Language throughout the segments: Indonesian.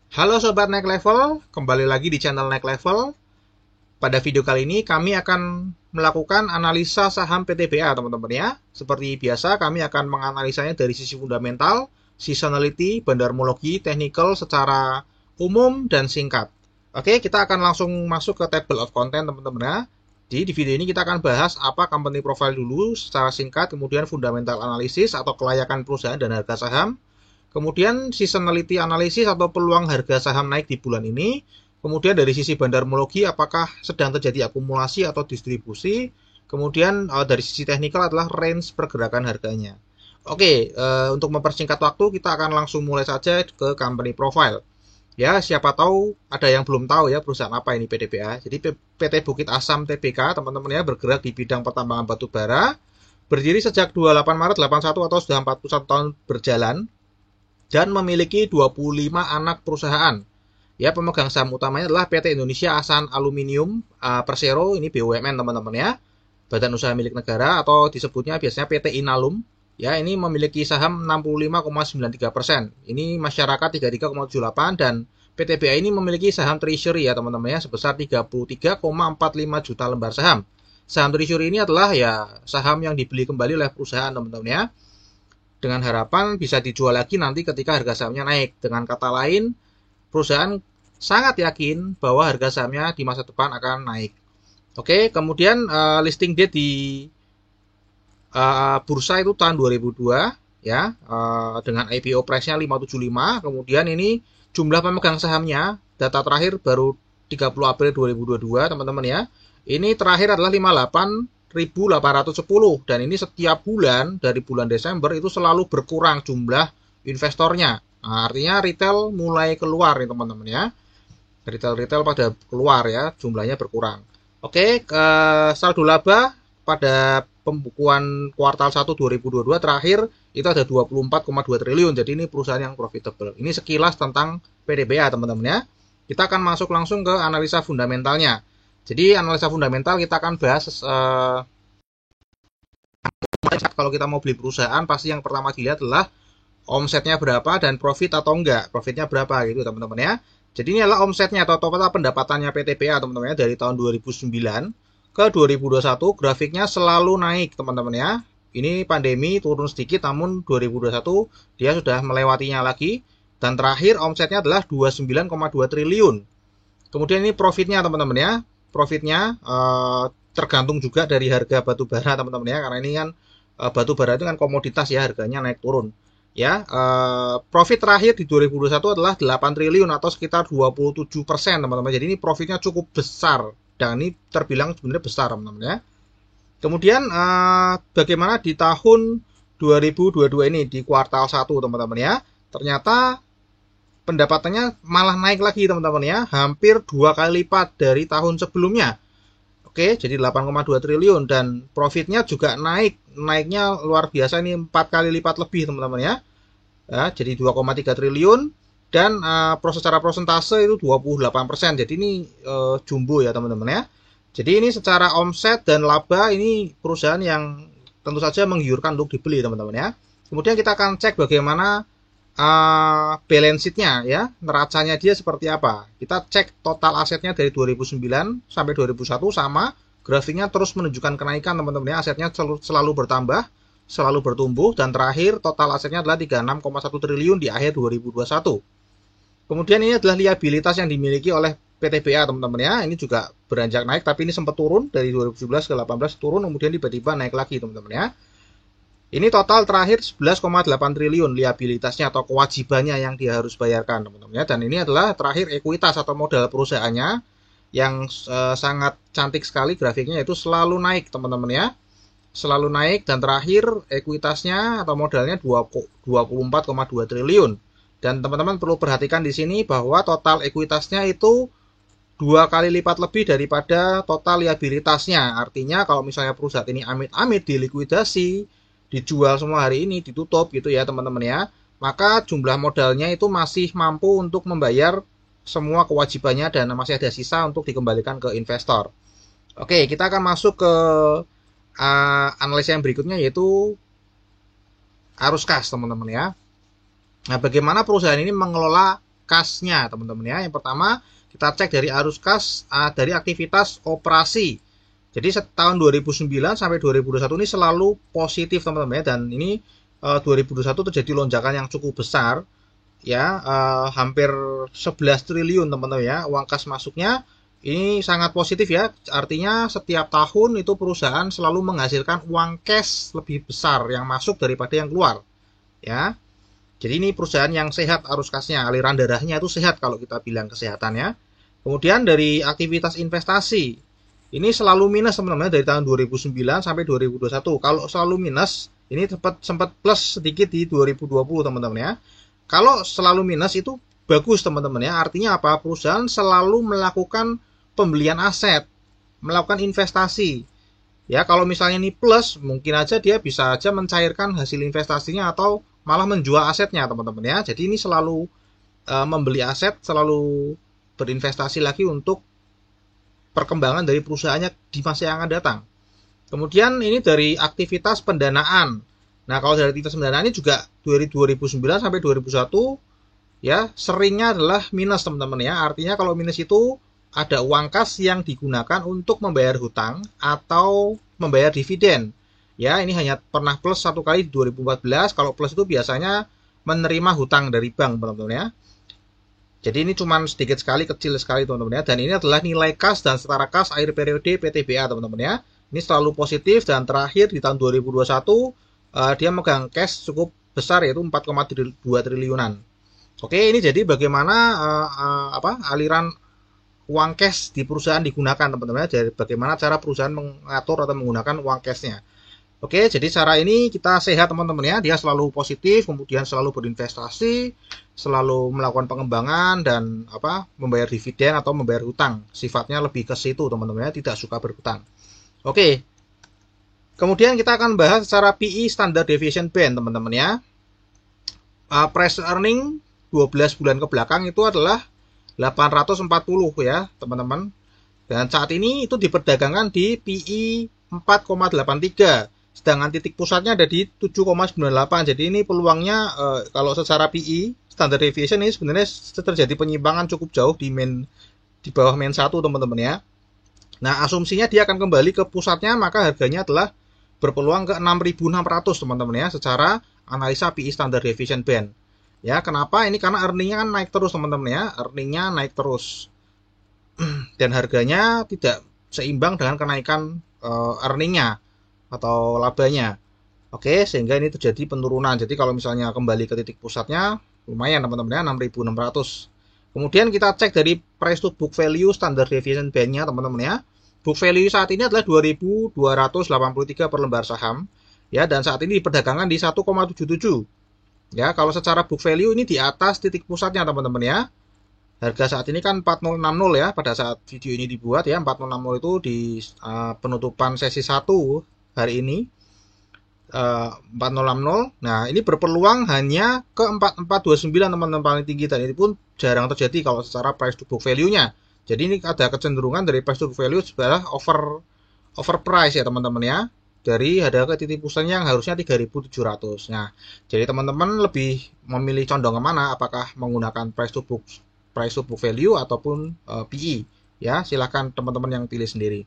Halo Sobat Next Level, kembali lagi di channel Next Level. Pada video kali ini kami akan melakukan analisa saham PTBA teman-teman ya. Seperti biasa kami akan menganalisanya dari sisi fundamental, seasonality, bandarmologi, technical secara umum dan singkat. Oke, kita akan langsung masuk ke table of content teman-teman ya. Jadi di video ini kita akan bahas apa company profile dulu secara singkat, kemudian fundamental analysis atau kelayakan perusahaan dan harga saham. Kemudian seasonality analysis atau peluang harga saham naik di bulan ini. Kemudian dari sisi bandarmologi apakah sedang terjadi akumulasi atau distribusi. Kemudian dari sisi teknikal adalah range pergerakan harganya. Oke, untuk mempersingkat waktu kita akan langsung mulai saja ke company profile. Ya, siapa tahu ada yang belum tahu ya perusahaan apa ini PTBA. Jadi PT Bukit Asam Tbk teman-teman ya, bergerak di bidang pertambangan batu bara. Berdiri sejak 28 Maret 81 atau sudah 41 tahun berjalan dan memiliki 25 anak perusahaan. Ya, pemegang saham utamanya adalah PT Indonesia Asan Aluminium Persero, ini BUMN teman-teman ya. Badan usaha milik negara atau disebutnya biasanya PT Inalum. Ya, ini memiliki saham 65,93%. Ini masyarakat 33,78 dan PTBA ini memiliki saham treasury ya teman-teman ya sebesar 33,45 juta lembar saham. Saham treasury ini adalah ya saham yang dibeli kembali oleh perusahaan teman-teman ya, dengan harapan bisa dijual lagi nanti ketika harga sahamnya naik. Dengan kata lain, perusahaan sangat yakin bahwa harga sahamnya di masa depan akan naik. Oke, kemudian listing date di bursa itu tahun 2002 ya, dengan IPO price-nya 575. Kemudian ini jumlah pemegang sahamnya data terakhir baru 30 April 2022 teman-teman ya. Ini terakhir adalah 58.810 dan ini setiap bulan dari bulan Desember itu selalu berkurang jumlah investornya. Nah, artinya retail mulai keluar nih teman-teman ya. Retail pada keluar ya, jumlahnya berkurang. Oke, saldo laba pada pembukuan kuartal 1 2022 terakhir itu ada 24,2 triliun. Jadi ini perusahaan yang profitable. Ini sekilas tentang PTBA teman-teman ya. Kita akan masuk langsung ke analisa fundamentalnya. Jadi analisa fundamental kita akan bahas kalau kita mau beli perusahaan pasti yang pertama dilihat adalah omsetnya berapa dan profit atau enggak. Profitnya berapa gitu teman-teman ya. Jadi ini adalah omsetnya atau total pendapatannya PTBA teman-teman ya dari tahun 2009 ke 2021 grafiknya selalu naik teman-teman ya. Ini pandemi turun sedikit namun 2021 dia sudah melewatinya lagi dan terakhir omsetnya adalah 29,2 triliun. Kemudian ini profitnya teman-teman ya. Profitnya tergantung juga dari harga batu bara teman-teman ya, karena ini kan batu bara itu kan komoditas ya, harganya naik turun ya. Profit terakhir di 2021 adalah 8 triliun atau sekitar 27% teman-teman. Jadi ini profitnya cukup besar dan ini terbilang sebenarnya besar teman-teman ya. Kemudian bagaimana di tahun 2022 ini di kuartal 1 teman-teman ya, ternyata pendapatannya malah naik lagi teman-teman ya, hampir 2 kali lipat dari tahun sebelumnya. Oke, jadi 8,2 triliun dan profitnya juga naiknya luar biasa, ini 4 kali lipat lebih teman-teman ya. Jadi 2,3 triliun dan secara prosentase itu 28%. Jadi ini jumbo ya teman-teman ya. Jadi ini secara omset dan laba ini perusahaan yang tentu saja menggiurkan untuk dibeli teman-teman ya. Kemudian kita akan cek bagaimana balance sheet-nya ya, neracanya dia seperti apa. Kita cek total asetnya dari 2009 sampai 2001 sama, grafiknya terus menunjukkan kenaikan teman-teman ya, asetnya selalu bertambah, selalu bertumbuh dan terakhir total asetnya adalah 36,1 triliun di akhir 2021. Kemudian ini adalah liabilitas yang dimiliki oleh PTBA teman-teman ya, ini juga beranjak naik tapi ini sempat turun dari 2017 ke 2018 turun kemudian tiba-tiba naik lagi teman-teman ya. Ini total terakhir 11,8 triliun liabilitasnya atau kewajibannya yang dia harus bayarkan teman-teman ya. Dan ini adalah terakhir ekuitas atau modal perusahaannya yang sangat cantik sekali grafiknya, itu selalu naik teman-teman ya. Selalu naik dan terakhir ekuitasnya atau modalnya 24,2 triliun. Dan teman-teman perlu perhatikan di sini bahwa total ekuitasnya itu 2 kali lipat lebih daripada total liabilitasnya. Artinya kalau misalnya perusahaan ini amit-amit dilikuidasi, dijual semua hari ini, ditutup gitu ya teman-teman ya, maka jumlah modalnya itu masih mampu untuk membayar semua kewajibannya dan masih ada sisa untuk dikembalikan ke investor. Oke, kita akan masuk ke analisa yang berikutnya yaitu arus kas teman-teman ya. Nah, bagaimana perusahaan ini mengelola kasnya, teman-teman ya. Yang pertama, kita cek dari arus kas dari aktivitas operasi. Jadi tahun 2009 sampai 2021 ini selalu positif, teman-teman ya. Dan ini 2021 terjadi lonjakan yang cukup besar ya, hampir 11 triliun teman-teman ya, uang kas masuknya. Ini sangat positif ya, artinya setiap tahun itu perusahaan selalu menghasilkan uang cash lebih besar yang masuk daripada yang keluar ya. Jadi ini perusahaan yang sehat arus kasnya, aliran darahnya itu sehat kalau kita bilang kesehatannya. Kemudian dari aktivitas investasi, ini selalu minus teman-teman dari tahun 2009 sampai 2021. Kalau selalu minus, ini sempat plus sedikit di 2020 teman-teman ya. Kalau selalu minus itu bagus teman-teman ya, artinya apa? Perusahaan selalu melakukan pembelian aset, melakukan investasi. Ya, kalau misalnya ini plus, mungkin aja dia bisa aja mencairkan hasil investasinya atau malah menjual asetnya, teman-teman ya. Jadi ini selalu membeli aset, selalu berinvestasi lagi untuk perkembangan dari perusahaannya di masa yang akan datang. Kemudian ini dari aktivitas pendanaan. Nah, kalau dari aktivitas pendanaan ini juga dari 2009 sampai 2021 ya, seringnya adalah minus teman-teman ya. Artinya kalau minus itu ada uang kas yang digunakan untuk membayar hutang atau membayar dividen. Ya, ini hanya pernah plus satu kali di 2014. Kalau plus itu biasanya menerima hutang dari bank, teman-teman ya. Jadi ini cuma sedikit sekali, kecil sekali, teman-teman ya. Dan ini adalah nilai kas dan setara kas akhir periode PTBA, teman-teman ya. Ini selalu positif, dan terakhir di tahun 2021 dia megang cash cukup besar, yaitu 4,2 triliunan. Oke, ini jadi bagaimana aliran uang cash di perusahaan digunakan, teman-teman. Jadi bagaimana cara perusahaan mengatur atau menggunakan uang cashnya. Oke, jadi cara ini kita sehat, teman-teman ya. Dia selalu positif, kemudian selalu berinvestasi, selalu melakukan pengembangan dan membayar dividen atau membayar hutang. Sifatnya lebih ke situ, teman-teman ya, tidak suka berhutang. Oke. Kemudian kita akan bahas secara PE Standard Deviation Band, teman-teman ya. Price earning 12 bulan ke belakang itu adalah 840 ya, teman-teman. Dan saat ini itu diperdagangkan di PE 4,83. Sedangkan titik pusatnya ada di 7,98. Jadi ini peluangnya kalau secara PE Standard Deviation ini sebenarnya terjadi penyimpangan cukup jauh di bawah main 1, teman-teman ya. Nah, asumsinya dia akan kembali ke pusatnya, maka harganya adalah berpeluang ke 6.600, teman-teman ya, secara analisa PE Standard Deviation Band. Ya, kenapa? Ini karena earningnya kan naik terus, teman-teman ya. Earningnya naik terus. Dan harganya tidak seimbang dengan kenaikan earningnya atau labanya. Oke, sehingga ini terjadi penurunan. Jadi kalau misalnya kembali ke titik pusatnya, lumayan teman-teman ya, 6.600. Kemudian kita cek dari price to book value Standard Deviation Band-nya, teman-teman ya. Book value saat ini adalah 2.283 per lembar saham. Ya, dan saat ini diperdagangkan di 1,77. Ya, kalau secara book value ini di atas titik pusatnya, teman-teman ya. Harga saat ini kan 4060 ya, pada saat video ini dibuat ya, 4060 itu di penutupan sesi 1 hari ini. 4060. Nah, ini berpeluang hanya ke 4429, teman-teman, paling tinggi, dan ini pun jarang terjadi kalau secara price to book value-nya. Jadi ini ada kecenderungan dari price to book value sebenarnya overprice ya, teman-teman ya. Dari harga ke titik pusatnya yang harusnya 3.700. Nah, jadi teman-teman lebih memilih condong kemana? Apakah menggunakan price to book value ataupun PE? Ya, silakan teman-teman yang pilih sendiri.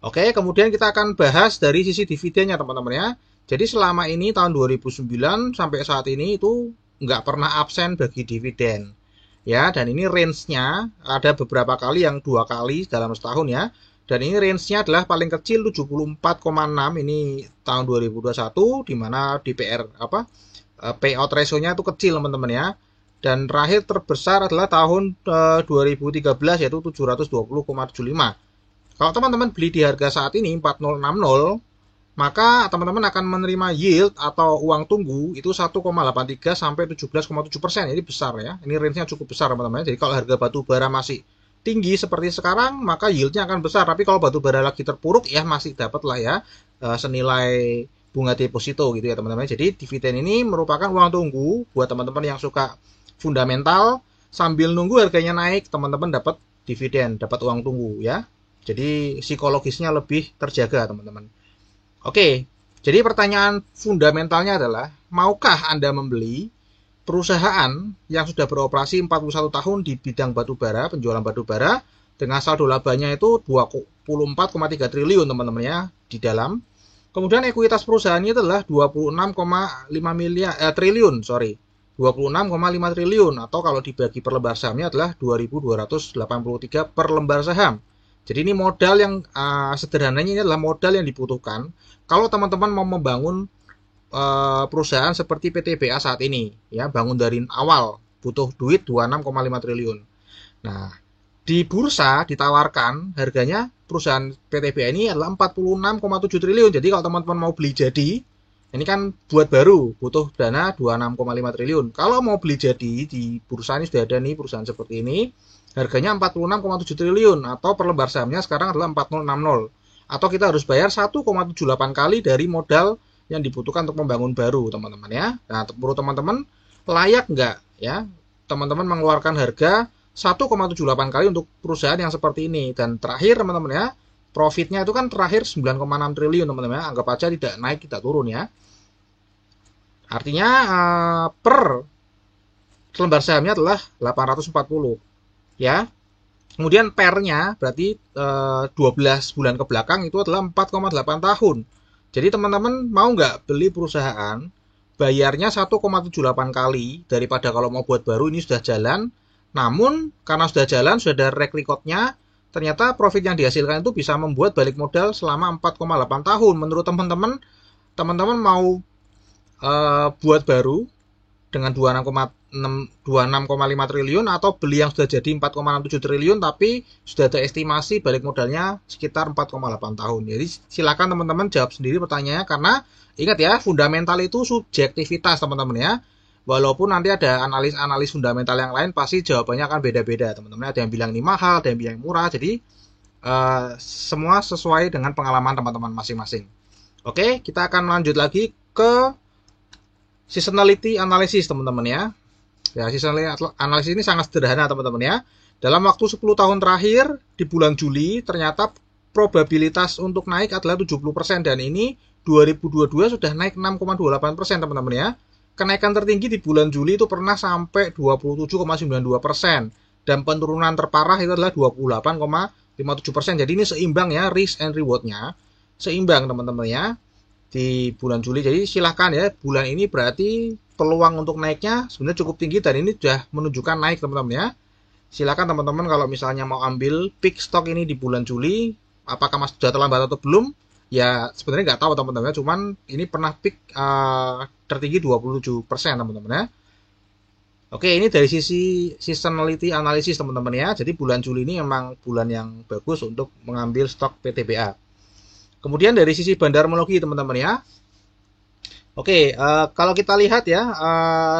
Oke, kemudian kita akan bahas dari sisi dividennya, teman-teman ya. Jadi selama ini tahun 2009 sampai saat ini itu nggak pernah absen bagi dividen. Ya, dan ini range-nya ada beberapa kali yang 2 kali dalam setahun ya. Dan ini range-nya adalah paling kecil 74,6 ini tahun 2021, di mana DPR payout ratio-nya itu kecil, teman-teman ya. Dan terakhir terbesar adalah tahun 2013 yaitu 720,75. Kalau teman-teman beli di harga saat ini 4060, maka teman-teman akan menerima yield atau uang tunggu itu 1,83 sampai 17,7%. Ini besar ya. Ini range-nya cukup besar, teman-teman. Jadi kalau harga batu bara masih tinggi seperti sekarang, maka yieldnya akan besar. Tapi kalau batu bara lagi terpuruk, ya masih dapat lah ya senilai bunga deposito gitu ya, teman-teman. Jadi dividen ini merupakan uang tunggu buat teman-teman yang suka fundamental, sambil nunggu harganya naik, teman-teman dapat dividen, dapat uang tunggu ya. Jadi psikologisnya lebih terjaga, teman-teman. Oke, jadi pertanyaan fundamentalnya adalah, maukah Anda membeli perusahaan yang sudah beroperasi 41 tahun di bidang batubara, penjualan batubara, dengan saldo labanya itu 24,3 triliun teman-teman ya di dalam. Kemudian ekuitas perusahaannya adalah 26,5 triliun, 26,5 triliun, atau kalau dibagi per lembar sahamnya adalah 2.283 per lembar saham. Jadi ini modal yang sederhananya ini adalah modal yang dibutuhkan kalau teman-teman mau membangun perusahaan seperti PTBA saat ini, ya, bangun dari awal butuh duit 26,5 triliun. Nah, di bursa ditawarkan harganya perusahaan PTBA ini adalah 46,7 triliun. Jadi kalau teman-teman mau beli jadi, ini kan buat baru, butuh dana 26,5 triliun. Kalau mau beli jadi di bursa ini sudah ada nih perusahaan seperti ini, harganya 46,7 triliun atau per lembar sahamnya sekarang adalah 4060. Atau kita harus bayar 1,78 kali dari modal yang dibutuhkan untuk membangun baru, teman-teman ya. Nah, menurut teman-teman layak nggak ya teman-teman mengeluarkan harga 1,78 kali untuk perusahaan yang seperti ini? Dan terakhir teman-teman ya, profitnya itu kan terakhir 9,6 triliun teman-teman ya. Anggap aja tidak naik, tidak turun ya. Artinya per lembar sahamnya adalah 840 ya. Kemudian pernya berarti 12 bulan ke belakang itu adalah 4,8 tahun. Jadi teman-teman mau nggak beli perusahaan, bayarnya 1,78 kali daripada kalau mau buat baru ini sudah jalan. Namun karena sudah jalan, sudah ada track record-nya, ternyata profit yang dihasilkan itu bisa membuat balik modal selama 4,8 tahun. Menurut teman-teman, teman-teman mau buat baru dengan 26,5 triliun atau beli yang sudah jadi 4,67 triliun tapi sudah ada estimasi balik modalnya sekitar 4,8 tahun. Jadi silakan teman-teman jawab sendiri pertanyaannya, karena ingat ya, fundamental itu subjektivitas teman-teman ya. Walaupun nanti ada analis fundamental yang lain, pasti jawabannya akan beda-beda teman-teman. Ada yang bilang ini mahal, ada yang bilang murah. Jadi semua sesuai dengan pengalaman teman-teman masing-masing. Oke, kita akan lanjut lagi ke seasonality analysis teman-teman ya. Ya, seasonality analysis ini sangat sederhana teman-teman ya. Dalam waktu 10 tahun terakhir di bulan Juli ternyata probabilitas untuk naik adalah 70%, dan ini 2022 sudah naik 6,28% teman-teman ya. Kenaikan tertinggi di bulan Juli itu pernah sampai 27,92%, dan penurunan terparah itu adalah 28,57%. Jadi ini seimbang ya, risk and reward-nya seimbang teman-teman ya di bulan Juli. Jadi silahkan ya, bulan ini berarti peluang untuk naiknya sebenarnya cukup tinggi dan ini sudah menunjukkan naik teman-teman ya. Silahkan teman-teman kalau misalnya mau ambil pick stock ini di bulan Juli, apakah masih sudah terlambat atau belum? Ya sebenarnya nggak tahu teman-teman ya, cuman ini pernah pick tertinggi 27% teman-teman ya. Oke, ini dari sisi seasonality analysis teman-teman ya. Jadi bulan Juli ini memang bulan yang bagus untuk mengambil stok PTBA. Kemudian dari sisi bandarmologi teman-teman ya. Oke, kalau kita lihat ya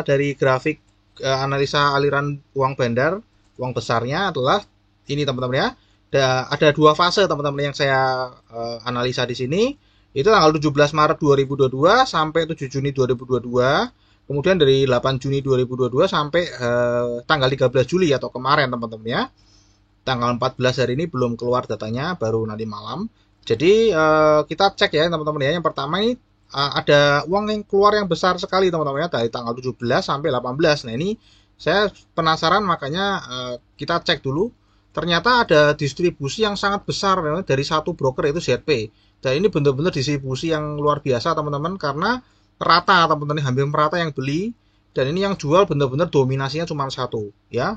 dari grafik analisa aliran uang bandar, uang besarnya adalah ini teman-teman ya. Ada dua fase teman-teman yang saya analisa di sini. Itu tanggal 17 Maret 2022 sampai 7 Juni 2022. Kemudian dari 8 Juni 2022 sampai tanggal 13 Juli atau kemarin teman-teman ya. Tanggal 14 hari ini belum keluar datanya, baru nanti malam. Jadi kita cek ya teman-teman ya. Yang pertama ini ada uang yang keluar yang besar sekali teman-teman ya, dari tanggal 17 sampai 18. Nah ini saya penasaran, makanya kita cek dulu. Ternyata ada distribusi yang sangat besar dari satu broker, itu ZP. Dan ini benar-benar distribusi yang luar biasa teman-teman, karena rata teman-teman, hampir merata yang beli, dan ini yang jual benar-benar dominasinya cuma satu ya.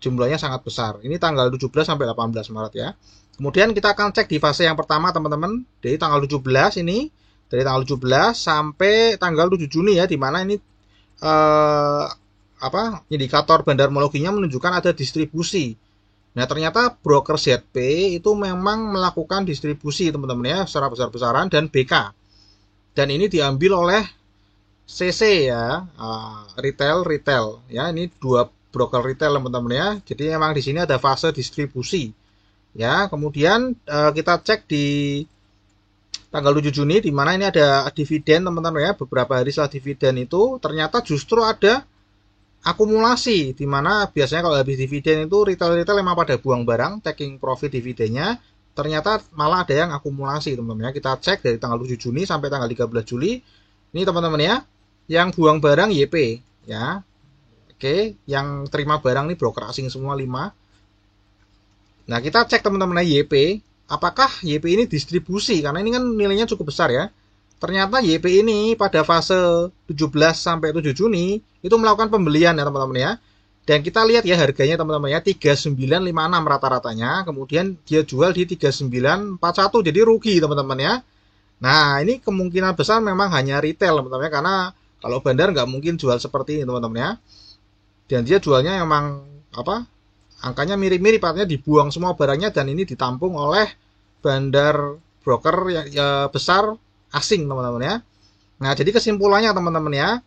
Jumlahnya sangat besar. Ini tanggal 17 sampai 18 Maret ya. Kemudian kita akan cek di fase yang pertama teman-teman, dari tanggal 17 ini, dari tanggal 17 sampai tanggal 7 Juni ya, di mana ini indikator bandarmologinya menunjukkan ada distribusi. Nah, ternyata broker ZP itu memang melakukan distribusi teman-teman ya, secara besar-besaran, dan BK. Dan ini diambil oleh CC ya, retail ya. Ini dua broker retail teman-teman ya. Jadi memang di sini ada fase distribusi. Ya, kemudian kita cek di tanggal 7 Juni di mana ini ada dividen teman-teman ya. Beberapa hari setelah dividen itu ternyata justru ada akumulasi, di mana biasanya kalau habis dividen itu retail-retail memang pada buang barang, taking profit dividennya, ternyata malah ada yang akumulasi teman-teman ya. Kita cek dari tanggal 7 Juni sampai tanggal 13 Juli. Ini teman-teman ya, yang buang barang YP ya. Oke, yang terima barang nih broker asing semua 5. Nah, kita cek teman-teman YP, apakah YP ini distribusi, karena ini kan nilainya cukup besar ya. Ternyata YP ini pada fase 17 sampai 7 Juni itu melakukan pembelian ya teman-teman ya. Dan kita lihat ya harganya teman-teman ya, 3956 rata-ratanya, kemudian dia jual di 3941, jadi rugi teman-teman ya. Nah, ini kemungkinan besar memang hanya retail teman-teman ya, karena kalau bandar nggak mungkin jual seperti ini teman-teman ya. Dan dia jualnya memang angkanya mirip-mirip, artinya dibuang semua barangnya dan ini ditampung oleh bandar broker yang besar asing teman-teman ya. Nah, jadi kesimpulannya teman-teman ya,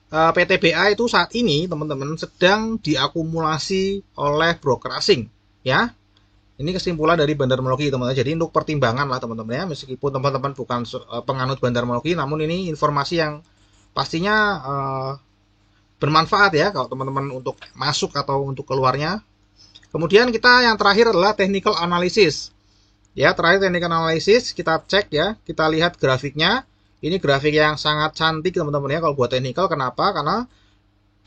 PTBA itu saat ini teman-teman sedang diakumulasi oleh broker asing ya. Ini kesimpulan dari bandarmologi teman-teman. Jadi untuk pertimbangan lah teman-teman ya, meskipun teman-teman bukan penganut bandarmologi, namun ini informasi yang pastinya bermanfaat ya kalau teman-teman untuk masuk atau untuk keluarnya. Kemudian kita yang terakhir adalah technical analysis. Ya, terakhir technical analysis, kita cek ya, kita lihat grafiknya. Ini grafik yang sangat cantik teman-teman ya kalau buat technical. Kenapa? Karena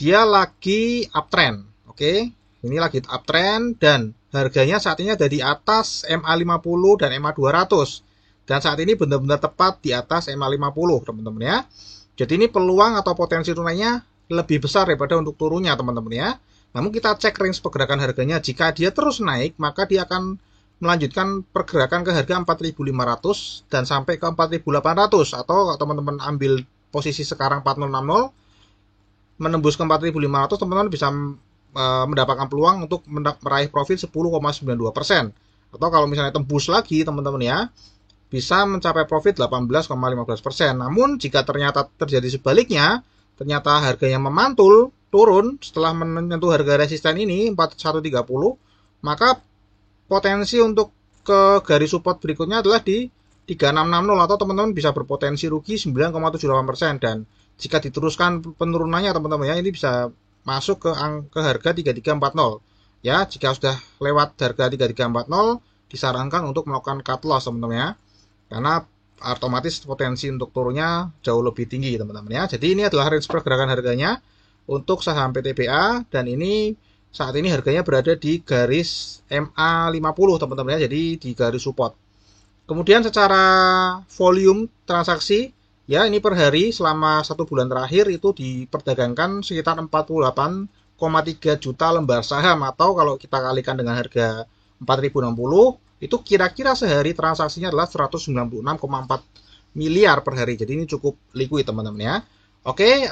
dia lagi uptrend. Oke, ini lagi uptrend dan harganya saat ini ada di atas MA50 dan MA200. Dan saat ini benar-benar tepat di atas MA50 teman-teman ya. Jadi ini peluang atau potensi tunainya lebih besar daripada untuk turunnya teman-teman ya. Namun kita cek range pergerakan harganya. Jika dia terus naik, maka dia akan melanjutkan pergerakan ke harga 4.500 dan sampai ke 4.800, atau teman-teman ambil posisi sekarang 4060 menembus ke 4.500, teman-teman bisa mendapatkan peluang untuk meraih profit 10,92%, atau kalau misalnya tembus lagi teman-teman ya bisa mencapai profit 18,15%. Namun jika ternyata terjadi sebaliknya, ternyata harganya memantul turun setelah menyentuh harga resisten ini 4130, maka potensi untuk ke garis support berikutnya adalah di 3660, atau teman-teman bisa berpotensi rugi 9,78%. Dan jika diteruskan penurunannya teman-teman ya, ini bisa masuk ke harga 3340 ya. Jika sudah lewat harga 3340, disarankan untuk melakukan cut loss teman-teman ya, karena otomatis potensi untuk turunnya jauh lebih tinggi teman-teman ya. Jadi ini adalah range pergerakan harganya untuk saham PTBA, dan ini saat ini harganya berada di garis MA50 teman-teman ya, jadi di garis support. Kemudian secara volume transaksi ya, ini per hari selama 1 bulan terakhir itu diperdagangkan sekitar 48,3 juta lembar saham, atau kalau kita kalikan dengan harga 4.060 itu kira-kira sehari transaksinya adalah 196,4 miliar per hari. Jadi ini cukup liquid teman-teman ya. Oke,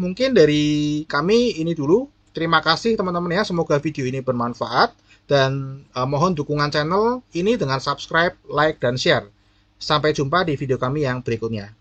mungkin dari kami ini dulu. Terima kasih teman-teman ya, semoga video ini bermanfaat, dan mohon dukungan channel ini dengan subscribe, like, dan share. Sampai jumpa di video kami yang berikutnya.